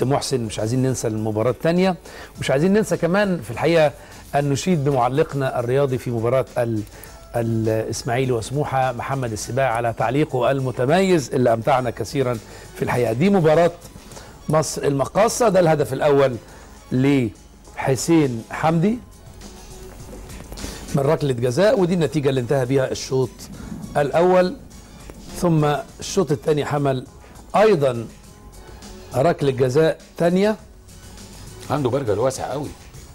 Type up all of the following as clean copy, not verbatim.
كابتن محسن. مش عايزين ننسى المباراة الثانية، مش عايزين ننسى كمان في الحقيقة أن نشيد بمعلقنا الرياضي في مباراة الإسماعيلي وسموحة محمد السباع على تعليقه المتميز اللي أمتعنا كثيرا في الحقيقة. دي مباراة مصر المقاصة. ده الهدف الأول لحسين حمدي من ركلة جزاء، ودي النتيجة اللي انتهى بها الشوط الأول. ثم الشوط الثاني حمل أيضا ركلة جزاء ثانية، عنده برجل واسع قوي.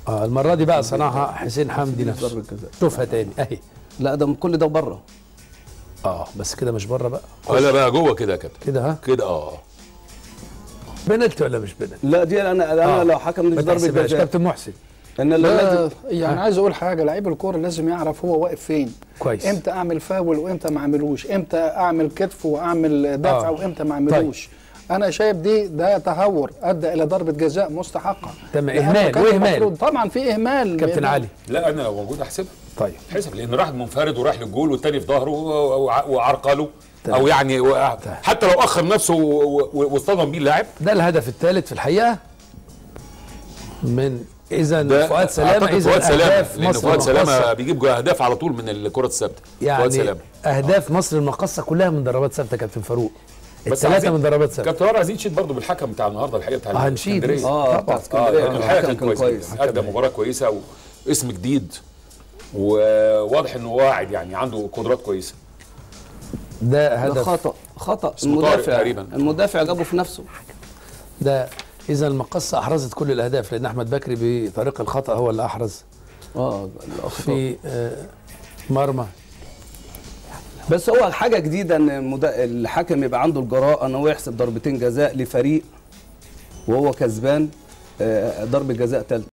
المرة دي بقى صنعها حسين حمدي نفسه. شوفها تاني اهي. لا ده كل ده بره. بس كده مش بره بقى. ولا بقى جوه كده يا كابتن. كده ها؟ كده بنالتي ولا مش بنالتي؟ لا دي انا لو حكم مش ضربة جزاء. كابتن محسن لا يعني عايز اقول حاجه، لعيب الكوره لازم يعرف هو واقف فين كويس، امتى اعمل فاول وامتى ما اعملوش، امتى اعمل كتف واعمل دفع وامتى ما اعملوش. طيب. انا شايف ده تهور ادى الى ضربه جزاء مستحقه. تمام. اهمال واهمال طبعا في اهمال كابتن علي. لا انا لو موجود احسبها. طيب حسب، لان راح منفرد وراح للجول والتاني في ظهره وعرقله. او يعني حتى لو اخر نفسه واصطدم بيه اللاعب. ده الهدف الثالث في الحقيقه من اذا فؤاد سلامه. اذا فؤاد سلامه، لان فؤاد سلامه بيجيب اهداف على طول من الكره الثابته. يعني فؤاد سلامه اهداف مصر المقاصه كلها من ضربات ثابته كابتن فاروق. الثلاثه من ضربات ثابته. كابتن عمر عايزين نشيد برضه بالحكم بتاع النهارده الحقيقه بتاع هنشيد طبعا. الحقيقه كان كويس، ادى مباراه كويسه واسم جديد وواضح انه واعد، يعني عنده قدرات كويسه. ده هدف خطأ تقريبا المدافع جابه في نفسه. ده اذا المقاصه احرزت كل الاهداف، لان احمد بكري بطريق الخطأ هو اللي احرز في مرمى. بس هو حاجه جديده ان الحكم يبقى عنده الجراءه ان هو يحسب ضربتين جزاء لفريق وهو كسبان ضربه جزاء ثالثه.